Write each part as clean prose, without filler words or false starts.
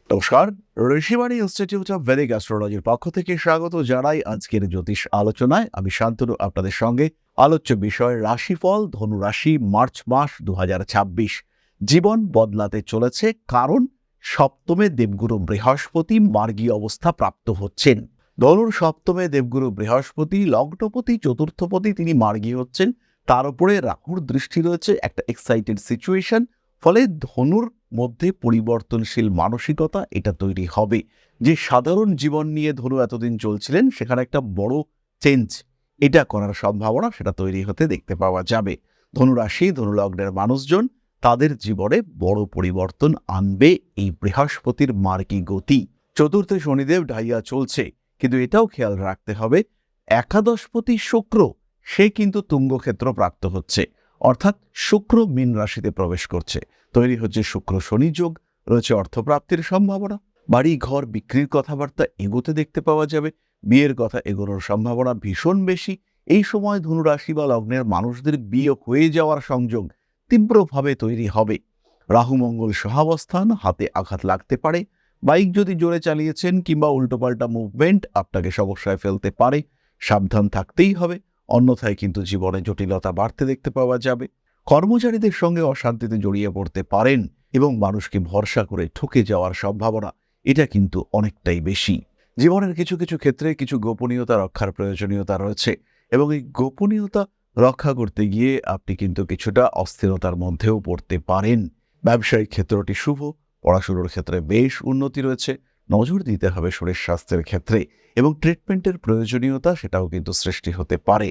নমস্কার, Rishibani institute of Vedic অ্যাস্ট্রোলজির পক্ষ থেকে স্বাগত জানাই আজকের জ্যোতিষ আলোচনায়। আমি শান্তনু আপনাদের সঙ্গে। আলোচ্য বিষয় রাশিফল ধনুরাশি মার্চ মাস 2026। জীবন বদলাতে চলেছে, কারণ সপ্তমে দেবগুরু বৃহস্পতি মার্গী অবস্থা প্রাপ্ত হচ্ছেন। ধনুর সপ্তমে দেবগুরু বৃহস্পতি লগ্নপতি চতুর্থপতি, তিনি মার্গী হচ্ছেন। তার উপরে রাহুর দৃষ্টি রয়েছে, একটা এক্সাইটেড সিচুয়েশন। ফলে ধনুর মধ্যে পরিবর্তনশীল মানসিকতা এটা তৈরি হবে। যে সাধারণ জীবন নিয়ে ধনু এতদিন চলছিলেন, সেখানে একটা বড় চেঞ্জ এটা করার সম্ভাবনা সেটা তৈরি হতে দেখতে পাওয়া যাবে। ধনুরাশি ধনুলগ্নের মানুষজন তাদের জীবনে বড় পরিবর্তন আনবে এই বৃহস্পতির মার্গী গতি। চতুর্থে শনিদেব ঢাইয়া চলছে, কিন্তু এটাও খেয়াল রাখতে হবে একাদশপতি শুক্র সে কিন্তু তুঙ্গক্ষেত্র প্রাপ্ত হচ্ছে, অর্থাৎ শুক্র মীন রাশিতে প্রবেশ করছে। তৈরি হচ্ছে শুক্র শনি যোগ, রয়েছে অর্থপ্রাপ্তির সম্ভাবনা। বাড়ি ঘর বিক্রির কথাবার্তা এগোতে দেখতে পাওয়া যাবে। বিয়ের কথা এগোনোর সম্ভাবনা ভীষণ বেশি। এই সময় ধনুরাশি বা লগ্নের মানুষদের বিয়ে হয়ে যাওয়ার সংযোগ তীব্রভাবে তৈরি হবে। রাহু মঙ্গল সহাবস্থান, হাতে আঘাত লাগতে পারে। বাইক যদি জোরে চালিয়েছেন কিংবা উল্টোপাল্টা মুভমেন্ট আপনাকে সমস্যায় ফেলতে পারে, সাবধান থাকতেই হবে। অন্যথায় কিন্তু জীবনে জটিলতা বাড়তে দেখতে পাওয়া যাবে। কর্মচারীদের সঙ্গে অশান্তিতে জড়িয়ে পড়তে পারেন এবং মানুষকে ভরসা করে ঠকে যাওয়ার সম্ভাবনা এটা কিন্তু অনেকটাই বেশি। জীবনের কিছু কিছু ক্ষেত্রে কিছু গোপনীয়তা রক্ষার প্রয়োজনীয়তা রয়েছে, এবং এই গোপনীয়তা রক্ষা করতে গিয়ে আপনি কিন্তু কিছুটা অস্থিরতার মধ্যেও পড়তে পারেন। ব্যবসায়িক ক্ষেত্রটি শুভ, পড়াশোনার ক্ষেত্রে বেশ উন্নতি রয়েছে। নজর দিতে হবে শরীর স্বাস্থ্যের ক্ষেত্রে, এবং ট্রিটমেন্টের প্রয়োজনীয়তা সেটাও কিন্তু সৃষ্টি হতে পারে।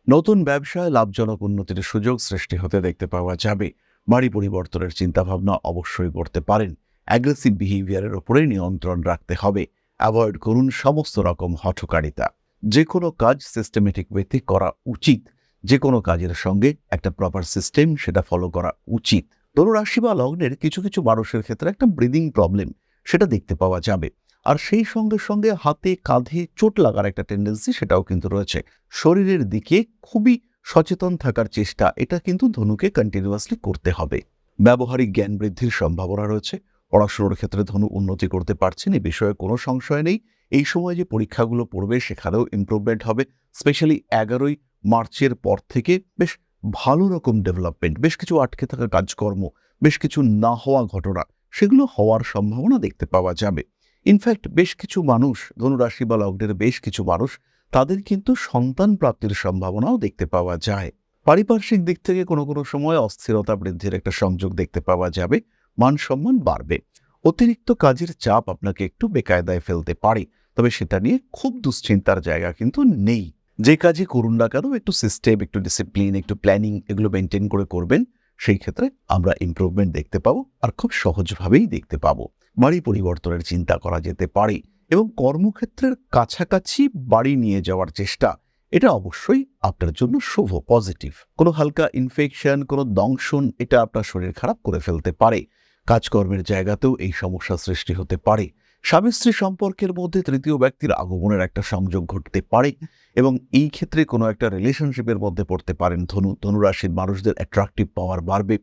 নতুন ব্যবসায় লাভজনক উন্নতির সুযোগ সৃষ্টি হতে দেখতে পাওয়া যাবে। বাড়ি পরিবর্তনের চিন্তাভাবনা অবশ্যই করতে পারেন। অ্যাগ্রেসিভ বিহেভিয়ারের উপরে নিয়ন্ত্রণ রাখতে হবে। অ্যাভয়েড করুন সমস্ত রকম হঠকারিতা। যে কোনো কাজ সিস্টেমেটিক ওয়েতে করা উচিত। যে কোনো কাজের সঙ্গে একটা প্রপার সিস্টেম সেটা ফলো করা উচিত। ধনুরাশি বা লগ্নের কিছু কিছু মানুষের ক্ষেত্রে একটা ব্রিদিং প্রবলেম সেটা দেখতে পাওয়া যাবে। আর সেই সঙ্গে সঙ্গে হাতে কাঁধে চোট লাগার একটা টেন্ডেন্সি সেটাও কিন্তু রয়েছে। শরীরের দিকে খুবই সচেতন থাকার চেষ্টা এটা কিন্তু ধনুকে কন্টিনিউয়াসলি করতে হবে। ব্যবহারিক জ্ঞান বৃদ্ধির সম্ভাবনা রয়েছে। পড়াশোনার ক্ষেত্রে ধনু উন্নতি করতে পারছেন, এ বিষয়ে কোনো সংশয় নেই। এই সময় যে পরীক্ষাগুলো পড়বে সেখানেও ইমপ্রুভমেন্ট হবে। স্পেশালি 11ই মার্চের পর থেকে বেশ ভালো রকম ডেভেলপমেন্ট, বেশ কিছু আটকে থাকা কাজকর্ম, বেশ কিছু না হওয়া ঘটনা সেগুলো হওয়ার সম্ভাবনা দেখতে পাওয়া যাবে। ইনফ্যাক্ট বেশ কিছু মানুষ, ধনুরাশি বা লগ্নের বেশ কিছু মানুষ, তাদের কিন্তু সন্তান প্রাপ্তির সম্ভাবনাও দেখতে পাওয়া যায়। পারিপার্শ্বিক দিক থেকে কোনো কোনো সময় অস্থিরতা বৃদ্ধির একটা সংযোগ দেখতে পাওয়া যাবে। মান সম্মান বাড়বে। অতিরিক্ত কাজের চাপ আপনাকে একটু বেকায়দায় ফেলতে পারে, তবে সেটা নিয়ে খুব দুশ্চিন্তার জায়গা কিন্তু নেই। যে কাজই করুন না কেন একটু সিস্টেম, একটু ডিসিপ্লিন, একটু প্ল্যানিং এগুলো মেনটেন করে করবেন, সেই ক্ষেত্রে আমরা ইমপ্রুভমেন্ট দেখতে পাবো, আর খুব সহজভাবেই দেখতে পাবো। বাড়ি পরিবর্তনের চিন্তা করা যেতে পারে, এবং কর্মক্ষেত্রের কাছাকাছি বাড়ি নিয়ে যাওয়ার চেষ্টা এটা অবশ্যই আপনার জন্য শুভ, পজিটিভ। কোনো হালকা ইনফেকশন, কোনো দংশন এটা আপনার শরীর খারাপ করে ফেলতে পারে। কাজকর্মের জায়গাতেও এই সমস্যা সৃষ্টি হতে পারে। স্বামী স্ত্রী সম্পর্কের মধ্যে তৃতীয় ব্যক্তির আগমনের একটা সংযোগ ঘটতে পারে, এবং এই ক্ষেত্রে কোনো একটা রিলেশনশিপের মধ্যে পড়তে পারেন। ধনুরাশির মানুষদের অ্যাট্রাকটিভ পাওয়ার বাড়বে।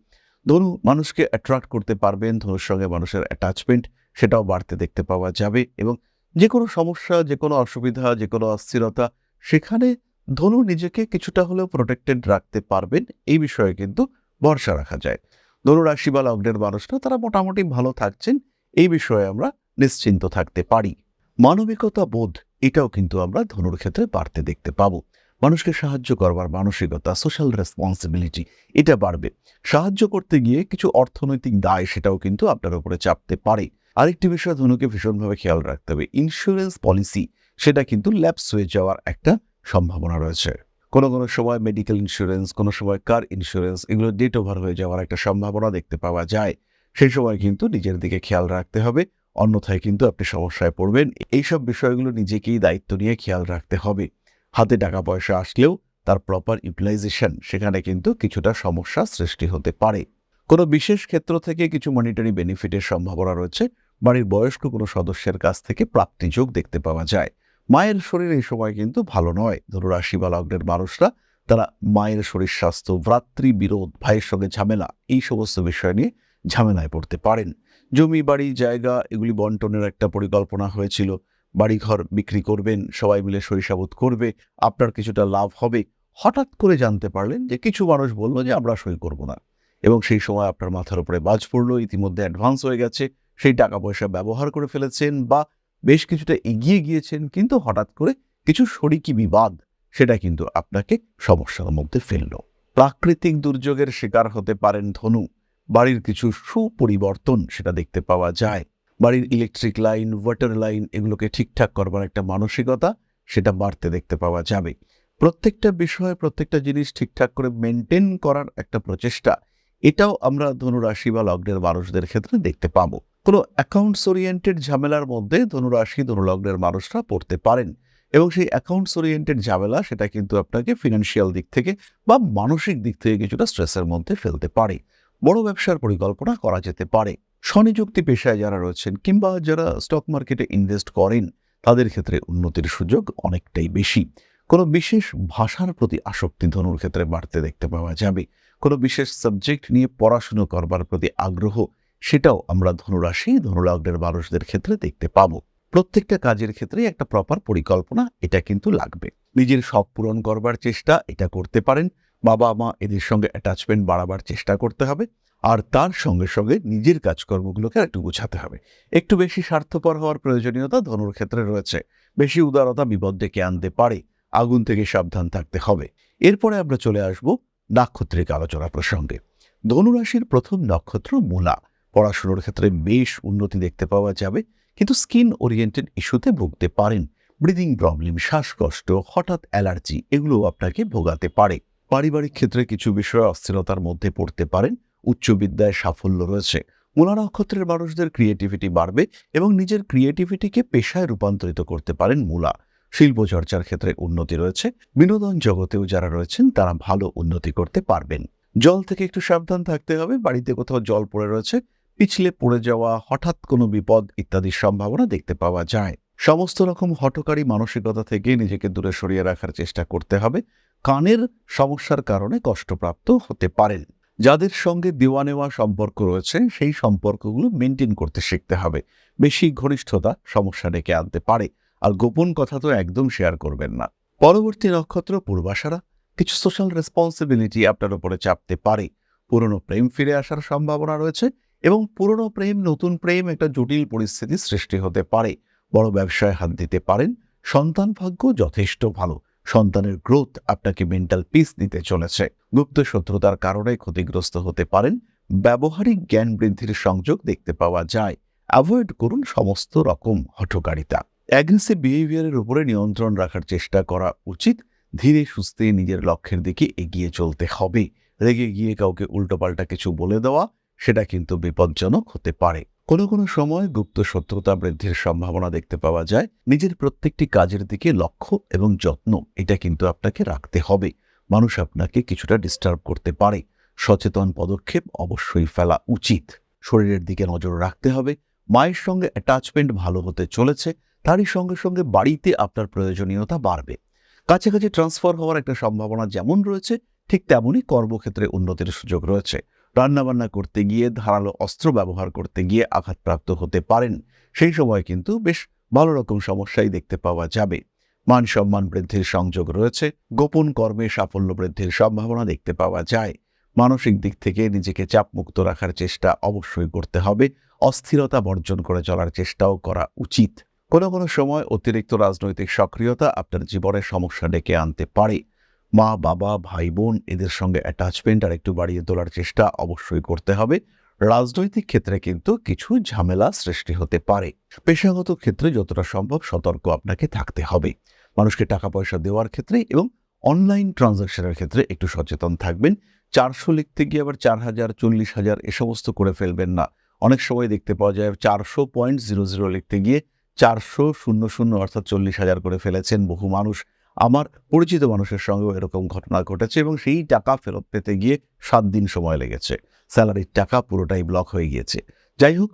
ধনু মানুষকে অ্যাট্রাক্ট করতে পারবেন। ধনুর সঙ্গে মানুষের অ্যাটাচমেন্ট সেটাও বাড়তে দেখতে পাওয়া যাবে, এবং যে কোনো সমস্যা, যে কোনো অসুবিধা, যে কোনো অস্থিরতা সেখানে ধনু নিজেকে কিছুটা হলেও প্রোটেক্টেড রাখতে পারবেন। এই বিষয়ে কিন্তু ভরসা রাখা যায়। ধনুরাশি বা লগ্নের মানুষরা তারা মোটামুটি ভালো থাকছেন, এই বিষয়ে আমরা নিশ্চিন্ত থাকতে পারি। মানবিকতা বোধ এটাও কিন্তু আমরা ধনুর ক্ষেত্রে বাড়তে দেখতে পাবো। মানুষকে সাহায্য করবার মানসিকতা, সোশ্যাল রেসপন্সিবিলিটি এটা বাড়বে। সাহায্য করতে গিয়ে কিছু অর্থনৈতিক দায় সেটাও কিন্তু আপনার উপরে চাপতে পারে। আরেকটি বিষয় ধনুকে ভীষণভাবে খেয়াল রাখতে হবে, ইন্স্যুরেন্স পলিসি সেটা কিন্তু ল্যাপস হয়ে যাওয়ার একটা সম্ভাবনা রয়েছে। কোনো কোনো সময় মেডিকেল ইন্স্যুরেন্স, কোনো সময় কার ইন্স্যুরেন্স এগুলো ডেট ওভার হয়ে যাওয়ার একটা সম্ভাবনা দেখতে পাওয়া যায়। সেই সময় কিন্তু নিজের দিকে খেয়াল রাখতে হবে, অন্যথায় কিন্তু আপনি সমস্যায় পড়বেন। এইসব বিষয়গুলো নিজেকেই দায়িত্ব নিয়ে খেয়াল রাখতে হবে। হাতে টাকা পয়সা আসলেও তার প্রপার ইউটিলাইজেশন সেখানে কিন্তু কিছুটা সমস্যা সৃষ্টি হতে পারে। কোনো বিশেষ ক্ষেত্র থেকে কিছু মনিটারি বেনিফিটের সম্ভাবনা রয়েছে। বাড়ির বয়স্ক কোনো সদস্যের কাছ থেকে প্রাপ্তিযোগ দেখতে পাওয়া যায়। মায়ের শরীর এই সময় কিন্তু ভালো নয়। ধনুরাশি বা লগ্নের মানুষরা তারা মায়ের শরীর স্বাস্থ্য, ভ্রাতৃ বিরোধ, ভাইয়ের সঙ্গে ঝামেলা, এই সমস্ত বিষয় নিয়ে ঝামেলায় পড়তে পারেন। জমি বাড়ি জায়গা এগুলি বন্টনের একটা পরিকল্পনা হয়েছিল, বাড়িঘর বিক্রি করবেন, সবাই মিলে সরিষাবোত করবে, আপনার কিছুটা লাভ হবে। হঠাৎ করে জানতে পারলেন যে কিছু মানুষ বলল যে আমরা সই করব না, এবং সেই সময় আপনার মাথার উপরে বাজ পড়লো, ইতিমধ্যে অ্যাডভান্স হয়ে গেছে, সেই টাকা পয়সা ব্যবহার করে ফেলেছেন বা বেশ কিছুটা এগিয়ে গিয়েছেন, কিন্তু হঠাৎ করে কিছু শরিকি বিবাদ সেটা কিন্তু আপনাকে সমস্যার মধ্যে ফেললো। প্রাকৃতিক দুর্যোগের শিকার হতে পারেন ধনু, বাড়ির কিছু সুপরিবর্তন সেটা দেখতে পাওয়া যায়। বাড়ির ইলেকট্রিক লাইন, ওয়াটার লাইন এগুলোকে ঠিকঠাক করবার একটা মানসিকতা সেটা বাড়তে দেখতে পাওয়া যাবে। প্রত্যেকটা বিষয়, প্রত্যেকটা জিনিস ঠিকঠাক করে মেনটেন করার একটা প্রচেষ্টা, এটাও আমরা ধনুরাশি বা লগ্নের মানুষদের ক্ষেত্রে দেখতে পাবো। কোনো অ্যাকাউন্টস ওরিয়েন্টেড ঝামেলার মধ্যে ধনুরাশি ধনুলগ্নের মানুষরা পড়তে পারেন, এবং সেই অ্যাকাউন্টস ওরিয়েন্টেড ঝামেলা সেটা কিন্তু আপনাকে ফিনান্সিয়াল দিক থেকে বা মানসিক দিক থেকে কিছুটা স্ট্রেসের মধ্যে ফেলতে পারে। বড় ব্যবসার পরিকল্পনা করা যেতে পারে। স্বনিযুক্তি পেশায় যারা রয়েছেন কিংবা যারা স্টক মার্কেটে ইনভেস্ট করেন, তাদের ক্ষেত্রে উন্নতির সুযোগ অনেকটাই বেশি। কোনো বিশেষ ভাষার প্রতি আসক্তি ধনুর ক্ষেত্রে বাড়তে দেখতে পাওয়া যাবে। কোনো বিশেষ সাবজেক্ট নিয়ে পড়াশুনো করবার প্রতি আগ্রহ, সেটাও আমরা ধনুরাশি ধনুলগ্নের মানুষদের ক্ষেত্রে দেখতে পাবো। প্রত্যেকটা কাজের ক্ষেত্রেই একটা প্রপার পরিকল্পনা এটা কিন্তু লাগবে। নিজের শখ পূরণ করবার চেষ্টা এটা করতে পারেন, বাবা মা এদের সঙ্গে অ্যাটাচমেন্ট বাড়াবার চেষ্টা করতে হবে, আর তার সঙ্গে সঙ্গে নিজের কাজকর্মগুলোকে একটু গুছাতে হবে। একটু বেশি স্বার্থপর হওয়ার প্রয়োজনীয়তা ধনুর ক্ষেত্রে রয়েছে। বেশি উদারতা বিপদ ডেকে আনতে পারে, আগুন থেকে সাবধান থাকতে হবে। এরপরে আমরা চলে আসব নাক্ষত্রিক আলোচনা প্রসঙ্গে। ধনুরাশির প্রথম নক্ষত্র মূলা। পড়াশোনার ক্ষেত্রে বেশ উন্নতি দেখতে পাওয়া যাবে, কিন্তু স্কিন ওরিয়েন্টেড ইস্যুতে ভুগতে পারেন। ব্রিদিং প্রবলেম, শ্বাসকষ্ট, হঠাৎ অ্যালার্জি এগুলো আপনাকে ভোগাতে পারে। পারিবারিক ক্ষেত্রে কিছু বিষয়ে অস্থিরতার মধ্যে পড়তে পারেন। উচ্চ বিদ্যায় সাফল্য রয়েছে। মূলা নক্ষত্রের মানুষদের ক্রিয়েটিভিটি বাড়বে এবং নিজের ক্রিয়েটিভিটিকে পেশায় রূপান্তরিত করতে পারেন মূলা। শিল্প চর্চার ক্ষেত্রে উন্নতি রয়েছে। বিনোদন জগতেও যারা রয়েছেন তারা ভালো উন্নতি করতে পারবেন। জল থেকে একটু সাবধান থাকতে হবে। বাড়িতে কোথাও জল পড়ে রয়েছে, পিছলে পড়ে যাওয়া, হঠাৎ কোনো বিপদ ইত্যাদির সম্ভাবনা দেখতে পাওয়া যায়। সমস্ত রকম হঠকারী মানসিকতা থেকে নিজেকে দূরে সরিয়ে রাখার চেষ্টা করতে হবে। কানের সমস্যার কারণে কষ্টপ্রাপ্ত হতে পারেন। যাদের সঙ্গে দেওয়া নেওয়া সম্পর্ক রয়েছে সেই সম্পর্কগুলো মেনটেন করতে শিখতে হবে। বেশি ঘনিষ্ঠতা সমস্যা ডেকে আনতে পারে, আর গোপন কথা তো একদম শেয়ার করবেন না। পরবর্তী নক্ষত্র পূর্বাষাঢ়া। কিছু সোশ্যাল রেসপন্সিবিলিটি আপনার উপরে চাপতে পারে। পুরনো প্রেম ফিরে আসার সম্ভাবনা রয়েছে, এবং পুরনো প্রেম নতুন প্রেম একটা জটিল পরিস্থিতি সৃষ্টি হতে পারে। বড় ব্যবসায় হাত দিতে পারেন। সন্তান ভাগ্য যথেষ্ট ভালো। সন্তানের গ্রোথ আপনাকে মেন্টাল পিস দিতে চলেছে। গুপ্ত শত্রুতার কারণে ক্ষতিগ্রস্ত হতে পারেন। ব্যবহারিক জ্ঞান বৃদ্ধির সংযোগ দেখতে পাওয়া যায়। অ্যাভয়েড করুন সমস্ত রকম হঠকারিতা। অ্যাগ্রেসিভ বিহেভিয়ারের উপরে নিয়ন্ত্রণ রাখার চেষ্টা করা উচিত। ধীরে সুস্থে নিজের লক্ষ্যের দিকে এগিয়ে চলতে হবে। রেগে গিয়ে কাউকে উল্টোপাল্টা কিছু বলে দেওয়া সেটা কিন্তু বিপজ্জনক হতে পারে। কোনো কোনো সময় গুপ্ত শত্রুতা বৃদ্ধির সম্ভাবনা দেখতে পাওয়া যায়। নিজের প্রত্যেকটি কাজের দিকে লক্ষ্য এবং যত্ন এটা কিন্তু আপনাকে রাখতে হবে। মানুষ আপনাকে কিছুটা ডিস্টার্ব করতে পারে। সচেতন পদক্ষেপ অবশ্যই ফেলা উচিত। শরীরের দিকে নজর রাখতে হবে। মায়ের সঙ্গে অ্যাটাচমেন্ট ভালো হতে চলেছে, তারই সঙ্গে সঙ্গে বাড়িতে আপনার প্রয়োজনীয়তা বাড়বে। কাছাকাছি ট্রান্সফার হওয়ার একটা সম্ভাবনা যেমন রয়েছে, ঠিক তেমনই কর্মক্ষেত্রে উন্নতির সুযোগ রয়েছে। রান্নাবান্না করতে গিয়ে, ধারালো অস্ত্র ব্যবহার করতে গিয়ে আঘাতপ্রাপ্ত হতে পারেন। সেই সময় কিন্তু বেশ ভালো রকম সমস্যাই দেখতে পাওয়া যাবে। মান সম্মান বৃদ্ধির সংযোগ রয়েছে। গোপন কর্মে সাফল্য বৃদ্ধির সম্ভাবনা দেখতে পাওয়া যায়। মানসিক দিক থেকে নিজেকে চাপমুক্ত রাখার চেষ্টা অবশ্যই করতে হবে। অস্থিরতা বর্জন করে চলার চেষ্টাও করা উচিত। কোনো কোনো সময় অতিরিক্ত রাজনৈতিক সক্রিয়তা আপনার জীবনে সমস্যা ডেকে আনতে পারে। মা বাবা ভাই বোন এদের সঙ্গে অ্যাটাচমেন্ট আর একটু বাড়িয়ে তোলার চেষ্টা অবশ্যই করতে হবে। রাজনৈতিক ক্ষেত্রে কিন্তু কিছু ঝামেলা সৃষ্টি হতে পারে। পেশাগত ক্ষেত্রে যতটা সম্ভব সতর্ক আপনাকে থাকতে হবে। মানুষকে টাকা পয়সা দেওয়ার ক্ষেত্রে এবং অনলাইন ট্রানজাকশনের ক্ষেত্রে একটু সচেতন থাকবেন। 400 লিখতে গিয়ে আবার 4000 40,000 এ সমস্ত করে ফেলবেন না। অনেক সময় দেখতে পাওয়া যায় 400.00 লিখতে গিয়ে 400.00 অর্থাৎ 40,000 করে ফেলেছেন বহু মানুষ। আমার পরিচিত মানুষের সঙ্গেও এরকম ঘটনা ঘটেছে, এবং সেই টাকা ফেরত পেতে গিয়ে 7 দিন সময় লেগেছে। স্যালারির টাকা পুরোটাই ব্লক হয়ে গিয়েছে। যাই হোক,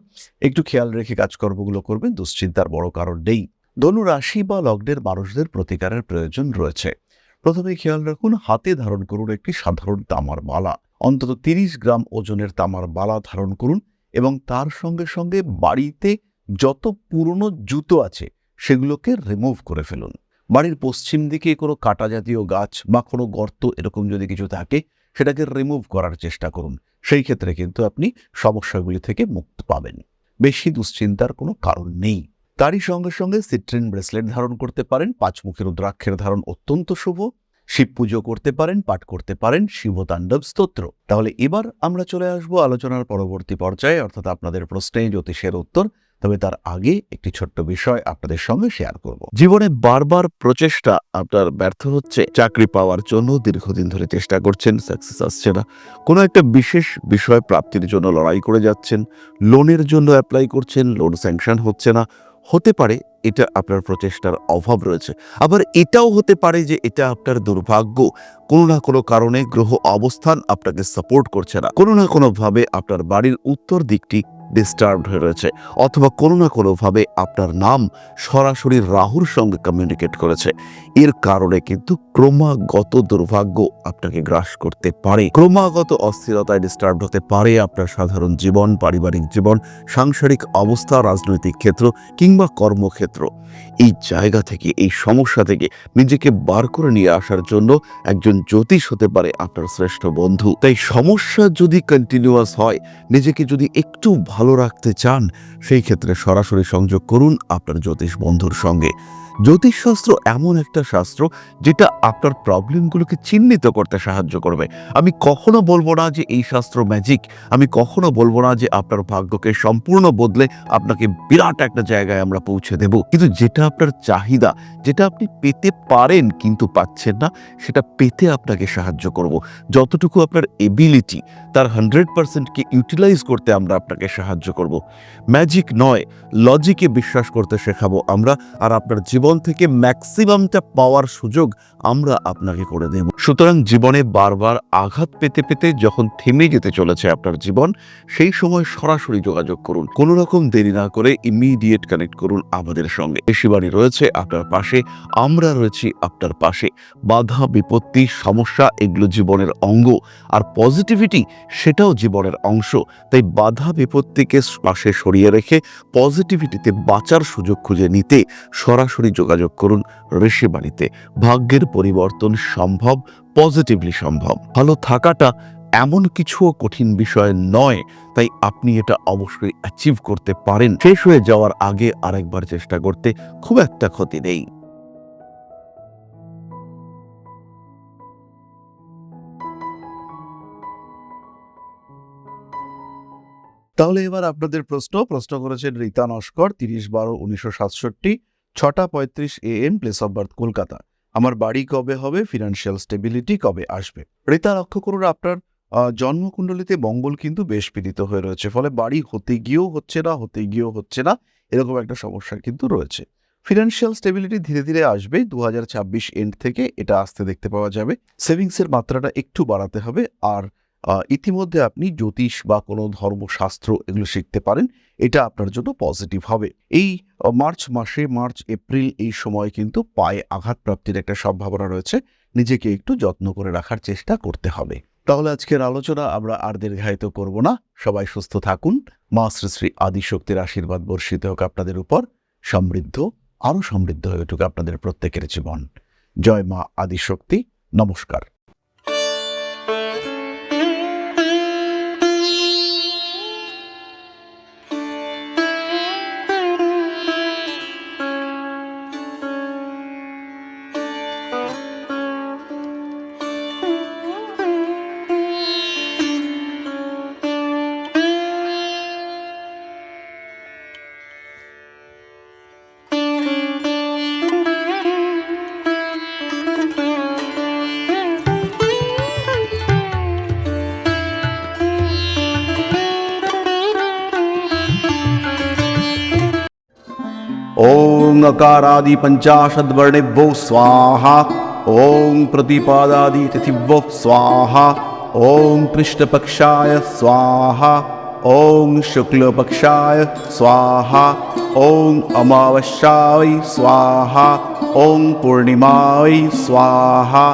একটু খেয়াল রেখে কাজকর্মগুলো করবেন, দুশ্চিন্তার বড় কারণ নেই। ধনু রাশি বা লগ্নের মানুষদের প্রতিকারের প্রয়োজন রয়েছে। প্রথমে খেয়াল রাখুন, হাতে ধারণ করুন একটি সাধারণ তামার বালা। অন্তত 30 গ্রাম ওজনের তামার বালা ধারণ করুন এবং তার সঙ্গে সঙ্গে বাড়িতে যত পুরনো জুতো আছে সেগুলোকে রিমুভ করে ফেলুন। বাড়ির পশ্চিম দিকে কোনো কাটা জাতীয় গাছ বা কোনো গর্ত এরকম যদি কিছু থাকে সেটাকে রিমুভ করার চেষ্টা করুন। সেই ক্ষেত্রে কিন্তু আপনি সমস্যাগুলি থেকে মুক্তি পাবেন। বেশি দুশ্চিন্তার কোনো কারণ নেই। তারই সঙ্গে সঙ্গে সিট্রিন ব্রেসলেট ধারণ করতে পারেন। পাঁচমুখী রুদ্রাক্ষের ধারণ অত্যন্ত শুভ। শিব পুজো করতে পারেন, পাঠ করতে পারেন শিবতাণ্ডব স্তোত্র। তাহলে এবার আমরা চলে আসবো আলোচনার পরবর্তী পর্যায়ে, অর্থাৎ আপনাদের প্রশ্নে জ্যোতিষের উত্তর। তবে তার আগে একটি ছোট্ট বিষয় আপনাদের সঙ্গে শেয়ার করব। জীবনে বারবার প্রচেষ্টা আপনার ব্যর্থ হচ্ছে। চাকরি পাওয়ার জন্য দীর্ঘদিন ধরে চেষ্টা করছেন, সাকসেস আসছে না। কোনো একটা বিশেষ বিষয় প্রাপ্তির জন্য লড়াই করে যাচ্ছেন, লোনের জন্য অ্যাপ্লাই করছেন, লোন স্যাংশন হচ্ছে না। হতে পারে এটা আপনার প্রচেষ্টার অভাব রয়েছে, আবার এটাও হতে পারে যে এটা আপনার দুর্ভাগ্য। কোনো না কোনো কারণে গ্রহ অবস্থান আপনাকে সাপোর্ট করছে না। কোনো না কোনোভাবে আপনার বাড়ির উত্তর দিকটি ডিস্টার্বড হয়ে রয়েছে, অথবা কোনো না কোনোভাবে আপনার নাম সরাসরি রাহুর সঙ্গে কমিউনিকেট করেছে। এর কারণে কিন্তু ক্রমাগত দুর্ভাগ্য আপনাকে গ্রাস করতে পারে। ক্রমাগত অস্থিরতায় ডিস্টার্বড হতে পারে আপনার সাধারণ জীবন, পারিবারিক জীবন, সাংসারিক অবস্থা, রাজনৈতিক ক্ষেত্র কিংবা কর্মক্ষেত্র। এই জায়গা থেকে, এই সমস্যা থেকে নিজেকে বার করে নিয়ে আসার জন্য একজন জ্যোতিষ হতে পারে আপনার শ্রেষ্ঠ বন্ধু। তাই সমস্যা যদি কন্টিনিউয়াস হয়, নিজেকে যদি একটু ভালো রাখতে চান, সেই ক্ষেত্রে সরাসরি সংযোগ করুন আপনার জ্যোতিষ বন্ধুর সঙ্গে। জ্যোতিষশাস্ত্র এমন একটা শাস্ত্র যেটা আপনার প্রবলেমগুলোকে চিহ্নিত করতে সাহায্য করবে। আমি কখনো বলবো না যে এই শাস্ত্র ম্যাজিক, আমি কখনো বলবো না যে আপনার ভাগ্যকে সম্পূর্ণ বদলে আপনাকে বিরাট একটা জায়গায় আমরা পৌঁছে দেব, কিন্তু যেটা আপনার চাহিদা, যেটা আপনি পেতে পারেন কিন্তু পাচ্ছেন না, সেটা পেতে আপনাকে সাহায্য করব। যতটুকু আপনার এবিলিটি, তার 100%কে ইউটিলাইজ করতে আমরা আপনাকে সাহায্য করব। ম্যাজিক নয়, লজিকে বিশ্বাস করতে শেখাবো আমরা, আর আপনার জীবন থেকে ম্যাক্সিমামটা পাওয়ার সুযোগ আমরা আপনাকে করে দেব। সুতরাং জীবনে বারবার আঘাত পেতে পেতে যখন থেমে যেতে চলেছে আপনার জীবন, সেই সময় সরাসরি যোগাযোগ করুন। কোনো রকম দেরি না করে ইমিডিয়েট কানেক্ট করুন আমাদের সঙ্গে। ঋষিবাণী রয়েছে আপনার পাশে, আমরা রয়েছি আপনার পাশে। বাধা, বিপত্তি, সমস্যা এগুলো জীবনের অঙ্গ, আর পজিটিভিটি সেটাও জীবনের অংশ। তাই বাধা বিপত্তিকে পাশে সরিয়ে রেখে পজিটিভিটিতে বাঁচার সুযোগ খুঁজে নিতে সরাসরি যোগাযোগ করুন ঋষিবাণীতে। ভাগ্যের পরিবর্তন সম্ভব, পজিটিভলি সম্ভব। ভালো থাকাটা এমন কিছুও কঠিন বিষয় নয়, তাই আপনি এটা অবশ্যই অ্যাচিভ করতে পারেন। শেষ হয়ে যাওয়ার আগে আরেকবার চেষ্টা করতে খুব একটা ক্ষতি নেই। তাহলে এবার আপনাদের প্রশ্ন করেছেন Rita Naskar, 30/12/1967, 6:35 AM, place of birth Kolkata. আমার বাড়ি কবে হবে, ফিনান্সিয়াল স্টেবিলিটি কবে আসবে? রীতা, লক্ষ্য করুন আপনার জন্মকুণ্ডলিতে মঙ্গল কিন্তু বেশ পীড়িত হয়ে রয়েছে, ফলে বাড়ি হতে গিয়েও হচ্ছে না, এরকম একটা সমস্যা কিন্তু রয়েছে। ফিনান্সিয়াল স্টেবিলিটি ধীরে ধীরে আসবে, 2026 এন্ড থেকে এটা আসতে দেখতে পাওয়া যাবে। সেভিংসের মাত্রাটা একটু বাড়াতে হবে, আর ইতিমধ্যে আপনি জ্যোতিষ বা কোনো ধর্মশাস্ত্র এগুলো শিখতে পারেন, এটা আপনার জন্য পজিটিভ হবে। এই মার্চ মাসে, মার্চ এপ্রিল এই সময় কিন্তু পায়ে আঘাত প্রাপ্তির একটা সম্ভাবনা রয়েছে, নিজেকে একটু যত্ন করে রাখার চেষ্টা করতে হবে। তাহলে আজকের আলোচনা আমরা আর দীর্ঘায়িত করব না। সবাই সুস্থ থাকুন, মা শ্রী শ্রী আদিশক্তির আশীর্বাদ বর্ষিত হোক আপনাদের উপর। আরো সমৃদ্ধ হয়ে উঠুক আপনাদের প্রত্যেকের জীবন। জয় মা আদিশক্তি। নমস্কার। ओम अकारादि पंचाशद्वर्णेभ्यो स्वाहा। ओम प्रतिपादादि तिथिभ्यो स्वाहा। ओम कृष्णपक्षाय स्वाहा। ओम शुक्लपक्षाय स्वाहा। ओम अमावस्याय स्वाहा। ओम पूर्णिमाय स्वाहा।